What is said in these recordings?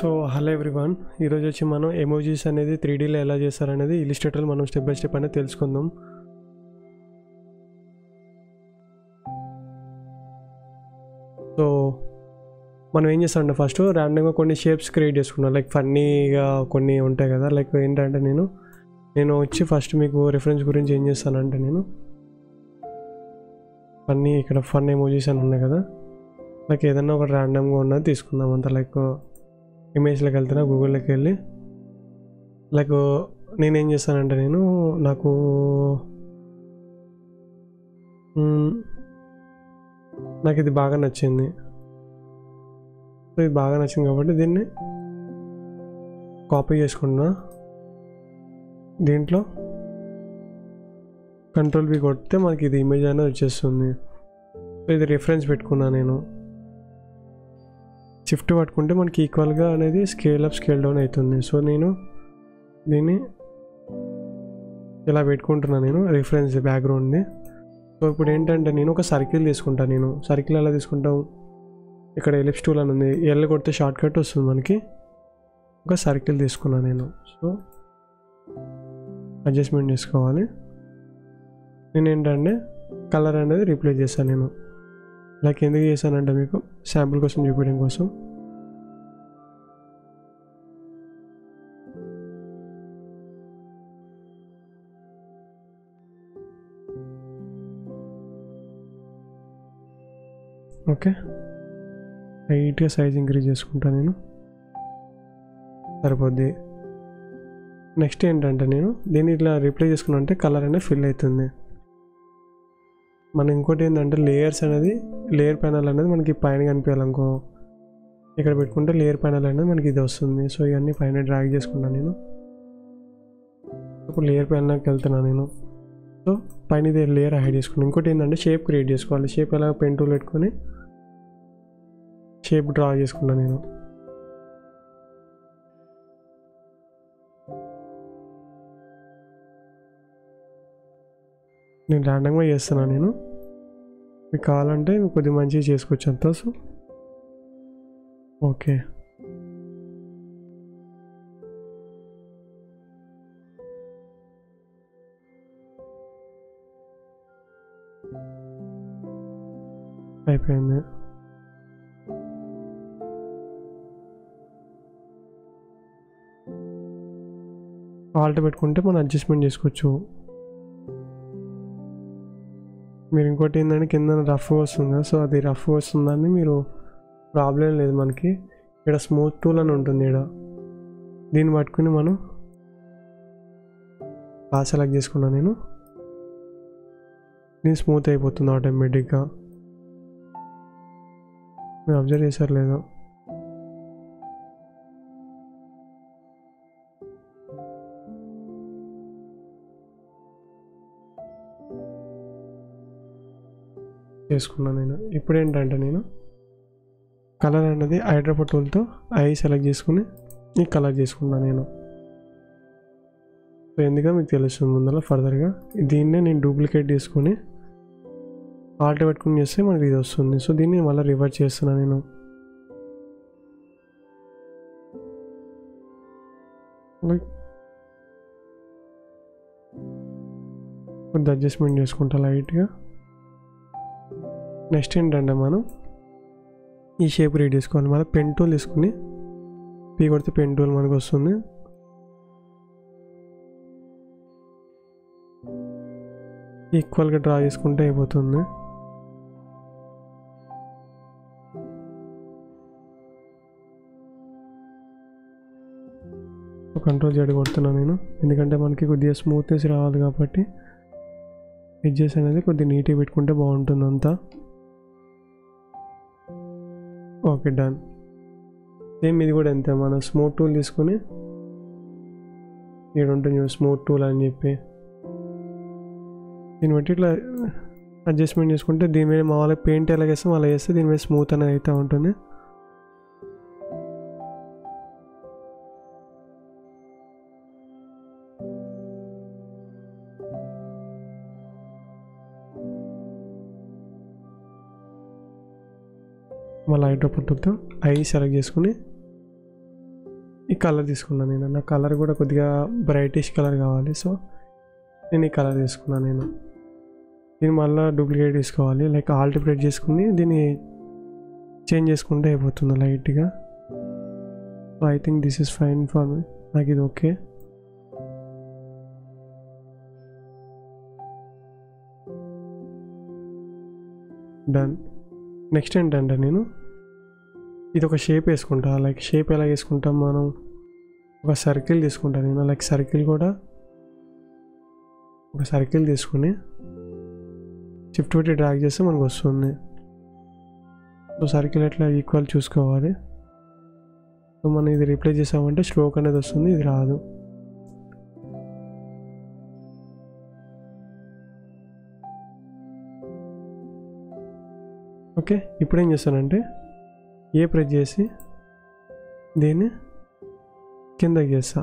So hello everyone, ఈరోజు వచ్చి మనం ఎమోజీస్ అనేది 3Dలో ఎలా చేస్తారనేది ఇలిస్ట్రేటర్లో మనం స్టెప్ బై స్టెప్ అనేది తెలుసుకుందాం. సో మనం ఏం చేస్తామంటే ఫస్ట్ ర్యాండమ్గా కొన్ని షేప్స్ క్రియేట్ చేసుకున్నాం. లైక్ ఫన్నీగా కొన్ని ఉంటాయి కదా. లైక్ ఏంటంటే నేను వచ్చి ఫస్ట్ మీకు రిఫరెన్స్ గురించి ఏం చేస్తానంటే నేను ఇక్కడ ఫన్ ఎమోజీస్ అని ఉన్నాయి కదా. లైక్ ఏదన్నా ఒక ర్యాండమ్గా ఉన్నది తీసుకుందాం అంతా. లైక్ ఇమేజ్లోకి వెళ్తున్నా, గూగుల్లోకి వెళ్ళి లైక్ నేనేం చేస్తానంటే నాకు ఇది బాగా నచ్చింది. సో ఇది బాగా నచ్చింది కాబట్టి దీన్ని కాపీ చేసుకున్నా. దీంట్లో Ctrl+V కొడితే మనకి ఇది ఇమేజ్ అనేది వచ్చేస్తుంది. సో ఇది రిఫరెన్స్ పెట్టుకున్నా. నేను షిఫ్ట్ పట్టుకుంటే మనకి ఈక్వల్గా అనేది స్కేల్ అప్ స్కేల్ డౌన్ అవుతుంది. సో నేను దీన్ని ఇలా పెట్టుకుంటున్నాను, నేను రిఫరెన్స్ బ్యాక్గ్రౌండ్ని. సో ఇప్పుడు ఏంటంటే నేను ఒక సర్కిల్ తీసుకుంటాను. నేను సర్కిల్ ఎలా తీసుకుంటాం, ఇక్కడ ఎలిప్స్ టూల్ అని ఉంది, ఎల్ కొడితే షార్ట్ కట్ వస్తుంది మనకి. ఒక సర్కిల్ తీసుకున్నాను నేను. సో అడ్జస్ట్మెంట్ చేసుకోవాలి. నేను ఏంటంటే కలర్ అనేది రీప్లేస్ చేస్తాను. నేను లైక్ ఎందుకు చేశానంటే మీకు శాంపుల్ కోసం చూపించడం కోసం. ఓకే, లైట్గా సైజ్ ఇంక్రీజ్ చేసుకుంటాను నేను, సరిపోద్ది. నెక్స్ట్ ఏంటంటే నేను దీన్ని ఇట్లా రీప్లేస్ చేసుకున్నా అంటే కలర్ అనేది ఫిల్ అవుతుంది. మనం ఇంకోటి ఏంటంటే లేయర్ ప్యానల్ అనేది మనకి పైన కనిపించాలనుకో, ఇక్కడ పెట్టుకుంటే లేయర్ ప్యానల్ అనేది మనకి ఇది వస్తుంది. సో ఇవన్నీ పైన డ్రాగ్ చేసుకున్నాను నేను. ఇప్పుడు లేయర్ ప్యానల్కి వెళ్తున్నాను నేను. సో పైన ఇది లేయర్ హైడ్ చేసుకున్నాను. ఇంకోటి ఏంటంటే షేప్ క్రియేట్ చేసుకోవాలి. షేప్ ఎలా పెన్ టూల్ పెట్టుకొని షేప్ డ్రా చేసుకున్నాను నేను. నేను ర్యాండమ్గా చేస్తున్నాను. నేను మీకు కావాలంటే కొద్దిగా మంచిగా చేసుకోవచ్చు అంతా. సో ఓకే, అయిపోయింది. ఆల్ట్ పెట్టుకుంటే మనం అడ్జస్ట్మెంట్ చేసుకోవచ్చు. మీరు ఇంకోటి ఏంటంటే కింద రఫ్ వస్తుంది కదా. సో అది రఫ్ వస్తుందని మీరు ప్రాబ్లం లేదు. మనకి ఇక్కడ స్మూత్ టూల్ అని ఉంటుంది. ఇక్కడ దీన్ని పట్టుకుని మనం బాగా సెలెక్ట్ చేసుకున్నాను నేను. దీన్ని స్మూత్ అయిపోతుంది ఆటోమేటిక్గా. మీరు అబ్జర్వ్ చేశారు లేదో. చేసుకున్నాను నేను. ఇప్పుడు ఏంటంటే నేను కలర్ అనేది ఐడ్రాపర్ టూల్తో ఐ సెలెక్ట్ చేసుకుని ఈ కలర్ చేసుకున్నాను నేను. సో ఎందుకంటే మీకు తెలుస్తుంది ముందర ఫర్దర్గా. దీన్నే నేను డూప్లికేట్ చేసుకొని ఆల్ట్ పెట్టుకుని చేస్తే మనకి ఇది వస్తుంది. సో దీన్ని మళ్ళీ రివర్స్ చేస్తున్నాను నేను. లైక్ కొద్ది అడ్జస్ట్మెంట్ చేసుకుంటా లైట్గా. నెక్స్ట్ ఏంటంటే మనం ఈ షేప్ క్రియేట్ చేసుకోవాలి. మళ్ళీ పెన్ టూల్ తీసుకుని పీ కొడితే పెన్ టూల్ మనకు వస్తుంది. ఈక్వల్గా డ్రా చేసుకుంటే అయిపోతుంది. Ctrl+Z కొడుతున్నాను నేను, ఎందుకంటే మనకి కొద్దిగా స్మూత్నెస్ రావాలి కాబట్టి. ఎడ్జెస్ అనేది కొద్దిగా నీట్గా పెట్టుకుంటే బాగుంటుంది అంతా. Okay, done. సేమ్ ఇది కూడా అంతే. మనం స్మూత్ టూల్ తీసుకొని ఇక్కడ ఉంటుంది స్మూత్ టూల్ అని చెప్పి, దీన్ని బట్టి ఇట్లా అడ్జస్ట్మెంట్ చేసుకుంటే దీని మీద మా వాళ్ళకి పెయింట్ ఎలా వేస్తాం అలా వేస్తే దీని మీద స్మూత్ అనేది అవుతూ ఉంటుంది. మళ్ళీ ఐడ్రాపర్ టూల్తో ఐ సెలెక్ట్ చేసుకుని ఈ కలర్ తీసుకున్నాను నేను. నా కలర్ కూడా కొద్దిగా బ్రైటిష్ కలర్ కావాలి. సో నేను ఈ కలర్ తీసుకున్నాను నేను. దీన్ని మళ్ళీ డూప్లికేట్ తీసుకోవాలి. లైక్ ఆల్టిప్లేట్ చేసుకుని దీన్ని చేంజ్ చేసుకుంటే అయిపోతుంది లైట్గా. So I think this is fine for me. నాకు ఇది ఓకే. డన్. నెక్స్ట్ ఏంటంటే నేను ఇది ఒక షేప్ వేసుకుంటా. లైక్ షేప్ ఎలా వేసుకుంటాం మనం, ఒక సర్కిల్ తీసుకుంటాను నేను. లైక్ సర్కిల్ కూడా ఒక సర్కిల్ తీసుకుని షిఫ్ట్ పెట్టి డ్రాగ్ చేస్తే మనకు వస్తుంది. సో సర్కిల్ ఎట్లా ఈక్వల్ చూసుకోవాలి. సో మనం ఇది రీప్లేస్ చేసామంటే స్ట్రోక్ అనేది వస్తుంది, ఇది రాదు. ఓకే, ఇప్పుడు ఏం చేస్తానంటే ఏ ప్రెస్ చేసి దీన్ని కిందకి చేస్తా.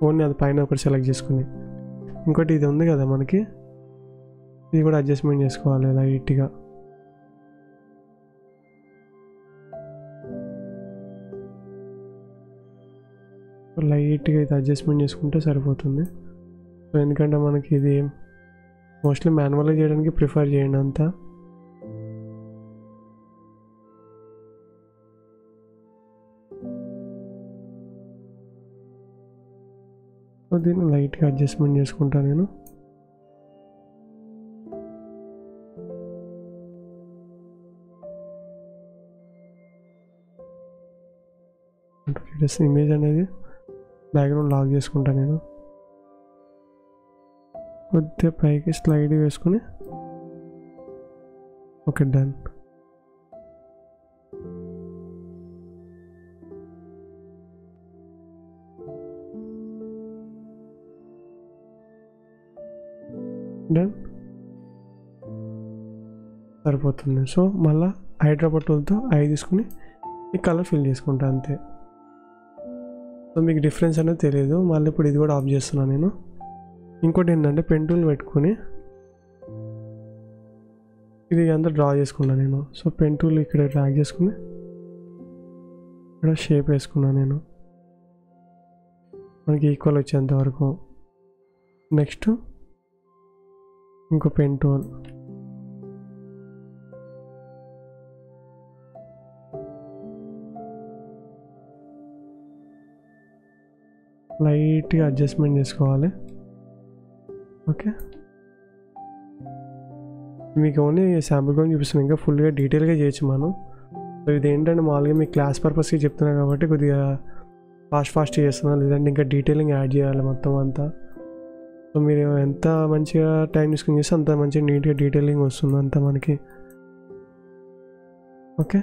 ఓన్లీ అది పైన ఒకటి సెలెక్ట్ చేసుకుని. ఇంకోటి ఇది ఉంది కదా మనకి, ఇది కూడా అడ్జస్ట్మెంట్ చేసుకోవాలి లైట్గా. లైట్గా ఇది అడ్జస్ట్మెంట్ చేసుకుంటే సరిపోతుంది. సో ఎందుకంటే మనకి ఇది మోస్ట్లీ మాన్యువల్గా చేయడానికి ప్రిఫర్ చేయండి అంతా. సో దీన్ని లైట్గా అడ్జస్ట్మెంట్ చేసుకుంటా నేను. ఇమేజ్ అనేది బ్యాక్గ్రౌండ్ లాక్ చేసుకుంటా నేను. కొద్దిగా పైకి స్లైడ్ వేసుకుని ఓకే డన్. డన్ సరిపోతుంది. సో మళ్ళీ హైడ్రా టూల్తో ఐ తీసుకుని ఈ కలర్ ఫిల్ చేసుకుంటా అంతే. సో మీకు డిఫరెన్స్ అనేది తెలియదు. మళ్ళీ ఇప్పుడు ఇది కూడా ఆఫ్ చేస్తున్నాను నేను. ఇంకోటి ఏంటంటే పెన్ టూల్ పెట్టుకుని ఇది అంతా డ్రా చేసుకున్నాను నేను. సో పెన్ టూల్ ఇక్కడ డ్రాగ్ చేసుకుని ఇక్కడ షేప్ వేసుకున్నాను నేను, మనకి ఈక్వల్ వచ్చేంత వరకు. నెక్స్ట్ ఇంకో పెన్ టూల్ లైట్గా అడ్జస్ట్మెంట్ చేసుకోవాలి. ఓకే, మీకు ఓన్లీ శాంపుల్ కోసం చూపిస్తున్నాను, ఇంకా ఫుల్గా డీటెయిల్గా చేయొచ్చు మనం. సో ఇది ఏంటంటే మామూలుగా మీ క్లాస్ పర్పస్కి చెప్తున్నా కాబట్టి కొద్దిగా ఫాస్ట్ చేస్తున్నాను, లేదంటే ఇంకా డీటెయిలింగ్ యాడ్ చేయాలి మొత్తం అంతా. సో మీరు ఎంత మంచిగా టైం తీసుకుని చేస్తే అంత మంచిగా నీట్గా డీటెయిలింగ్ వస్తుంది అంతా మనకి. ఓకే,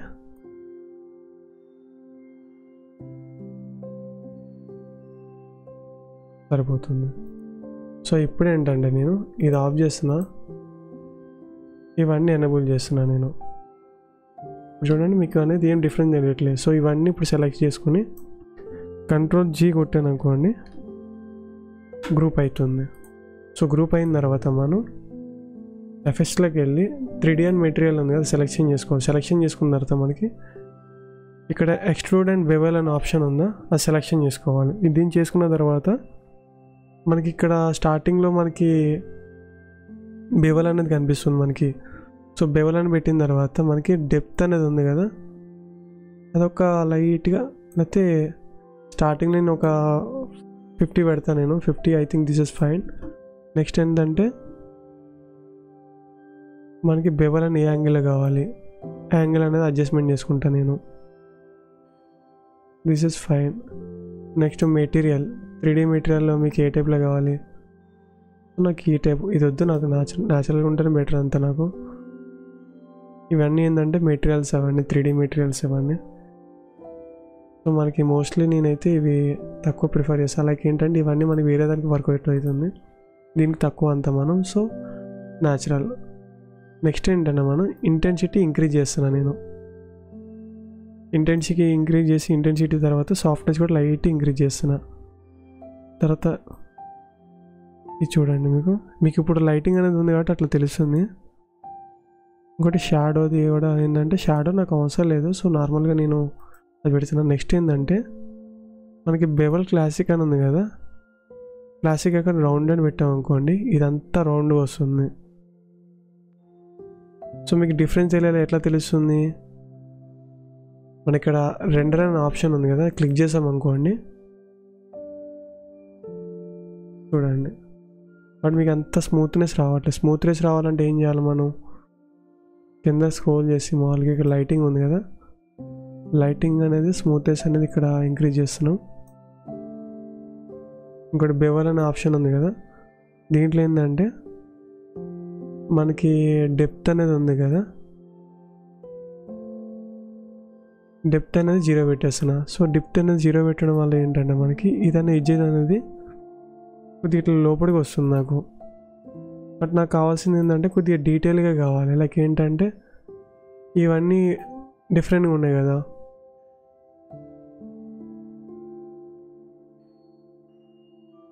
సరిపోతుంది. సో ఇప్పుడు ఏంటంటే నేను ఇది ఆఫ్ చేస్తున్నా, ఇవన్నీ ఎనేబుల్ చేస్తున్నా నేను. చూడండి మీకు అనేది ఏం డిఫరెన్స్ తెలియట్లేదు. సో ఇవన్నీ ఇప్పుడు సెలెక్ట్ చేసుకుని Ctrl+G కొట్టాను అనుకోండి, గ్రూప్ అవుతుంది. సో గ్రూప్ అయిన తర్వాత మనం ఎఫెక్ట్స్లోకి వెళ్ళి 3D అండ్ మెటీరియల్ ఉంది కదా, సెలెక్షన్ చేసుకోవాలి. సెలెక్షన్ చేసుకున్న తర్వాత మనకి ఇక్కడ ఎక్స్ట్రూడ్ అండ్ బెవెల్ అనే ఆప్షన్ ఉందా, అది సెలెక్షన్ చేసుకోవాలి. దీన్ని చేసుకున్న తర్వాత మనకి ఇక్కడ స్టార్టింగ్లో మనకి బెవెల్ అనేది కనిపిస్తుంది మనకి. సో బెవెల్ అని పెట్టిన తర్వాత మనకి డెప్త్ అనేది ఉంది కదా, అదొక లైట్గా, లేకపోతే స్టార్టింగ్ నేను ఒక 50 పెడతాను నేను. 50 I think this is fine. Next ఏంటంటే మనకి బెవెల్ అని ఏ యాంగిల్ కావాలి, యాంగిల్ అనేది అడ్జస్ట్మెంట్ చేసుకుంటాను నేను. This is fine. Next material, 3D మెటీరియల్లో మీకు ఏ టైప్లో కావాలి, నాకు ఈ టైప్ ఇది వద్దు, నాకు న్యాచురల్గా ఉంటేనే బెటర్ అంతా నాకు. ఇవన్నీ ఏంటంటే మెటీరియల్స్, అవన్నీ 3D మెటీరియల్స్ ఇవన్నీ. సో మనకి మోస్ట్లీ నేనైతే ఇవి తక్కువ ప్రిఫర్ చేస్తాను. లైక్ ఏంటంటే ఇవన్నీ మనకి వేరే దానికి వర్కౌట్ అవుతుంది, దీనికి తక్కువ అంత మనం. So natural. నెక్స్ట్ ఏంటంటే మనం ఇంటెన్సిటీ ఇంక్రీజ్ చేస్తున్నాను నేను. ఇంటెన్సిటీ ఇంక్రీజ్ చేసి ఇంటెన్సిటీ తర్వాత సాఫ్ట్నెస్ కూడా లైట్ ఇంక్రీజ్ చేస్తున్నా. తర్వాత ఇది చూడండి, మీకు ఇప్పుడు లైటింగ్ అనేది ఉంది కాబట్టి అట్లా తెలుస్తుంది. ఇంకోటి షాడోది కూడా ఏంటంటే, షాడో నాకు అవసరం లేదు, సో నార్మల్గా నేను అది పెడుతున్నాను. నెక్స్ట్ ఏంటంటే మనకి బెవల్ క్లాసిక్ అని ఉంది కదా, క్లాసిక్ అక్కడ రౌండ్ అని పెట్టామనుకోండి ఇదంతా రౌండ్ వస్తుంది. సో మీకు డిఫరెన్స్ ఎట్లా తెలుస్తుంది, మన ఇక్కడ రెండర్ అనే ఆప్షన్ ఉంది కదా, క్లిక్ చేసామనుకోండి చూడండి. బట్ మీకు అంత స్మూత్నెస్ రావట్లేదు. స్మూత్నెస్ రావాలంటే ఏం చేయాలి, మనం కింద స్క్రోల్ చేసి మామూలుగా ఇక్కడ లైటింగ్ ఉంది కదా, లైటింగ్ అనేది స్మూత్నెస్ అనేది ఇక్కడ ఇంక్రీజ్ చేస్తున్నాం. ఇంకోటి బెవల్ అనే ఆప్షన్ ఉంది కదా, దీంట్లో ఏంటంటే మనకి డెప్త్ అనేది ఉంది కదా, డెప్త్ అనేది 0 పెట్టేస్తున్నా. సో డెప్త్ అనేది 0 పెట్టడం వల్ల ఏంటంటే మనకి ఇదనే ఎడ్జ్ అనేది కొద్దిగా ఇట్లా లోపలికి వస్తుంది నాకు. బట్ నాకు కావాల్సింది ఏంటంటే కొద్దిగా డీటెయిల్గా కావాలి. లైక్ ఏంటంటే ఇవన్నీ డిఫరెంట్గా ఉన్నాయి కదా,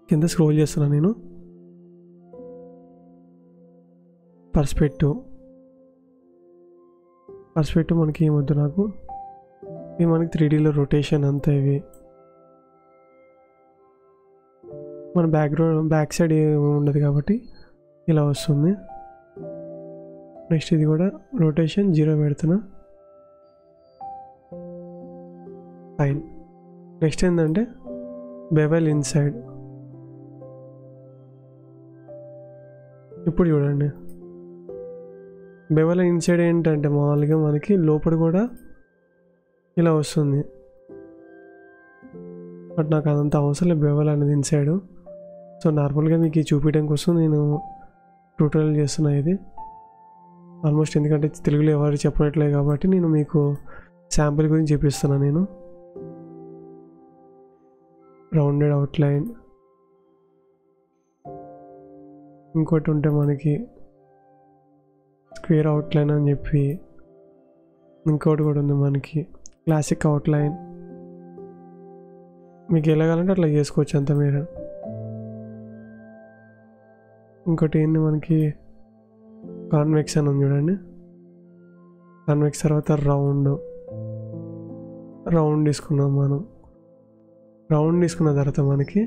కింద స్క్రోల్ చేస్తున్నా నేను. పర్స్పెక్టివ్ మనకి ఏమొద్దు నాకు, ఇవి మనకి 3Dలో రొటేషన్ అంతా ఇవి మన బ్యాక్ సైడ్ ఉండదు కాబట్టి ఇలా వస్తుంది. నెక్స్ట్ ఇది కూడా రొటేషన్ 0 పెడుతున్నా. ఫైన్. నెక్స్ట్ ఏంటంటే బెవెల్ ఇన్సైడ్. ఇప్పుడు చూడండి బెవెల్ ఇన్సైడ్ ఏంటంటే మామూలుగా మనకి లోపల కూడా ఇలా వస్తుంది. బట్ నాకు అదంతా అవసరం లేదు బెవెల్ అనేది ఇన్సైడ్. సో నార్మల్గా మీకు చూపించడం కోసం నేను ట్యూటోరియల్ చేస్తున్నా ఇది ఆల్మోస్ట్, ఎందుకంటే తెలుగులో ఎవరు చెప్పట్లేదు కాబట్టి నేను మీకు శాంపిల్ గురించి చూపిస్తున్నా. నేను రౌండెడ్ అవుట్లైన్, ఇంకోటి ఉంటే మనకి స్క్వేర్ అవుట్లైన్ అని చెప్పి, ఇంకోటి కూడా ఉంది మనకి క్లాసిక్ అవుట్లైన్. మీకు ఎలా కావాలంటే అట్లా చేసుకోవచ్చు అంత మీరు. ఇంకోటి ఏంది మనకి కాన్వెక్స్ అని ఉంది చూడండి, కాన్వెక్స్ తర్వాత రౌండ్ తీసుకున్నాం మనం. రౌండ్ తీసుకున్న తర్వాత మనకి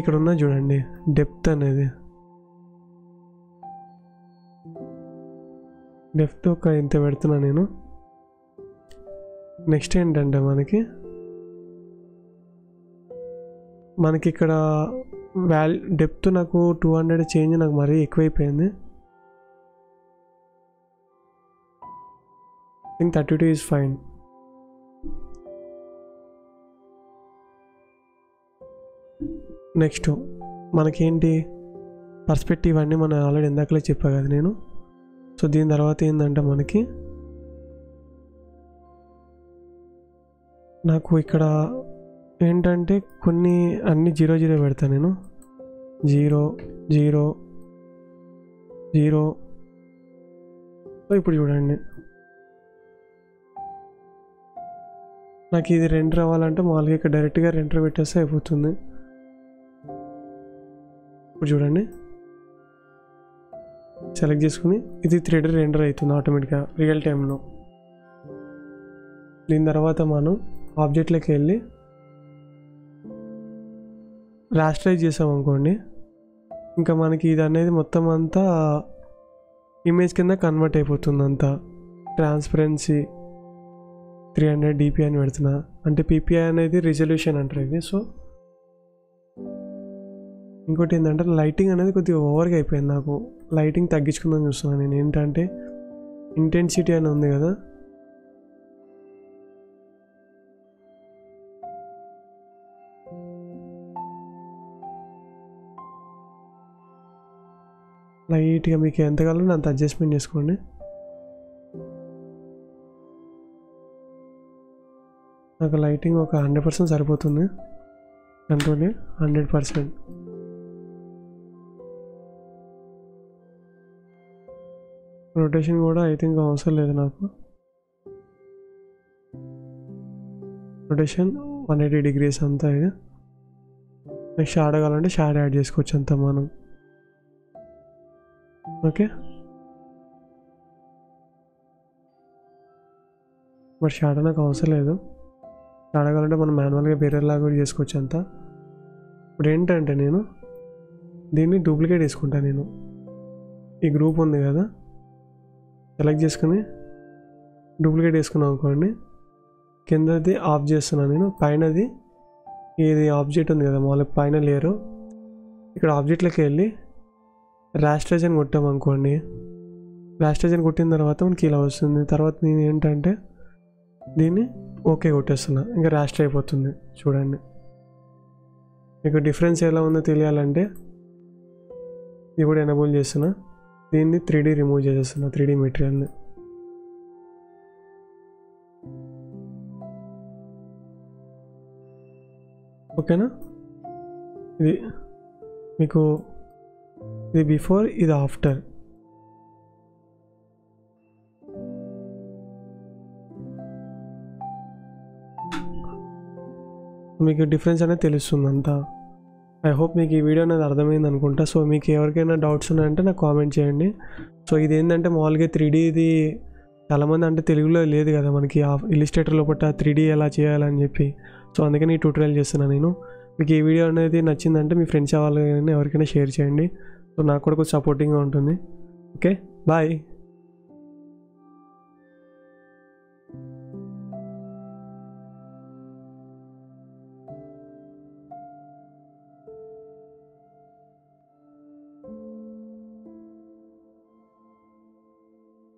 ఇక్కడ ఉన్న చూడండి డెప్త్ అనేది, డెప్త్ ఒక ఇంత పెడుతున్నా నేను. నెక్స్ట్ ఏంటంటే మనకి ఇక్కడ డెప్త్ నాకు 200 చేంజ్ నాకు మరీ ఎక్కువైపోయింది. I think 32 is fine. Next మనకేంటి పర్స్పెక్టివ్ అన్నీ మనం ఆల్రెడీ ఇందాకలే చెప్పా కదా నేను. సో దీని తర్వాత ఏంటంటే నాకు ఇక్కడ ఏంటంటే కొన్ని అన్ని 0 పెడతాను నేను. 0 0 0. సో ఇప్పుడు చూడండి నాకు ఇది రెండర్ అవ్వాలంటే మామూలుగా ఇక్కడ డైరెక్ట్గా రెండర్ పెట్టేస్తే అయిపోతుంది. ఇప్పుడు చూడండి సెలెక్ట్ చేసుకుని ఇది 3D రెండర్ అవుతుంది ఆటోమేటిక్గా రియల్ టైంలో. దీని తర్వాత మనం ఆబ్జెక్ట్లోకి వెళ్ళి రాస్టరైజ్ చేసామనుకోండి, ఇంకా మనకి ఇది అనేది మొత్తం అంతా ఇమేజ్ కింద కన్వర్ట్ అయిపోతుంది. అంతా ట్రాన్స్పరెన్సీ 300 dp అని పెడుతున్నా, అంటే PPI అనేది రిజల్యూషన్ అంటారు ఇది. సో ఇంకోటి ఏంటంటే లైటింగ్ అనేది కొద్దిగా ఓవర్గా అయిపోయింది. నాకు లైటింగ్ తగ్గించుకుందని చూస్తున్నాను నేను. ఏంటంటే ఇంటెన్సిటీ అని ఉంది కదా, లైట్గా మీకు ఎంత కావాలో అంత అడ్జస్ట్మెంట్ చేసుకోండి. నాకు లైటింగ్ ఒక 100% సరిపోతుంది. కంట్రోల్ 100%. రొటేషన్ కూడా ఐ థింక్ అవసరం లేదు నాకు. రొటేషన్ 180 degrees అంతా ఇది. నెక్స్ట్ షాడో కావాలంటే షాడో యాడ్ చేసుకోవచ్చు అంతా మనం. ఓకే, బట్ షాడో నాకు అవసరం లేదు. స్టార్ట్ కావాలంటే మనం మాన్యువల్గా వేరేలాగా కూడా చేసుకోవచ్చు అంతా. ఇప్పుడు ఏంటంటే నేను దీన్ని డూప్లికేట్ వేసుకుంటాను. నేను ఈ గ్రూప్ ఉంది కదా, సెలెక్ట్ చేసుకుని డూప్లికేట్ వేసుకున్నాం అనుకోండి, కిందది ఆఫ్ చేస్తున్నాను నేను. పైనది ఇది ఆబ్జెక్ట్ ఉంది కదా మామూలుగా పైన లేయరు, ఇక్కడ ఆబ్జెక్ట్లోకి వెళ్ళి రాస్టరైజ్ అని కొట్టామనుకోండి. రాస్టరైజ్ అని కొట్టిన తర్వాత మనకి ఇలా వస్తుంది. తర్వాత నేను ఏంటంటే దీన్ని ఓకే కొట్టేస్తున్నా, ఇంకా రాస్టర్ అయిపోతుంది. చూడండి, మీకు డిఫరెన్స్ ఎలా ఉందో తెలియాలంటే ఇది కూడా ఎనేబుల్ చేస్తున్నా. దీన్ని 3D రిమూవ్ చేసేస్తున్నా, 3D మెటీరియల్ని. ఓకేనా, ఇది మీకు ఇది బిఫోర్, ఇది ఆఫ్టర్. మీకు డిఫరెన్స్ అనేది తెలుస్తుంది అంతా. ఐ హోప్ మీకు ఈ వీడియో అనేది అర్థమైంది అనుకుంటా. సో మీకు ఎవరికైనా డౌట్స్ ఉన్నాయంటే నాకు కామెంట్ చేయండి. సో ఇది ఏంటంటే మామూలుగా 3D ఇది చాలామంది అంటే తెలుగులో లేదు కదా మనకి ఇల్లుస్ట్రేటర్ లోపల 3D ఎలా చేయాలని చెప్పి. సో అందుకని ఈ ట్యూటోరియల్ చేస్తున్నాను నేను. మీకు ఈ వీడియో అనేది నచ్చిందంటే మీ ఫ్రెండ్స్ వాళ్ళని ఎవరికైనా షేర్ చేయండి. సో నాకు కూడా కొంచెం సపోర్టింగ్గా ఉంటుంది. Okay, bye.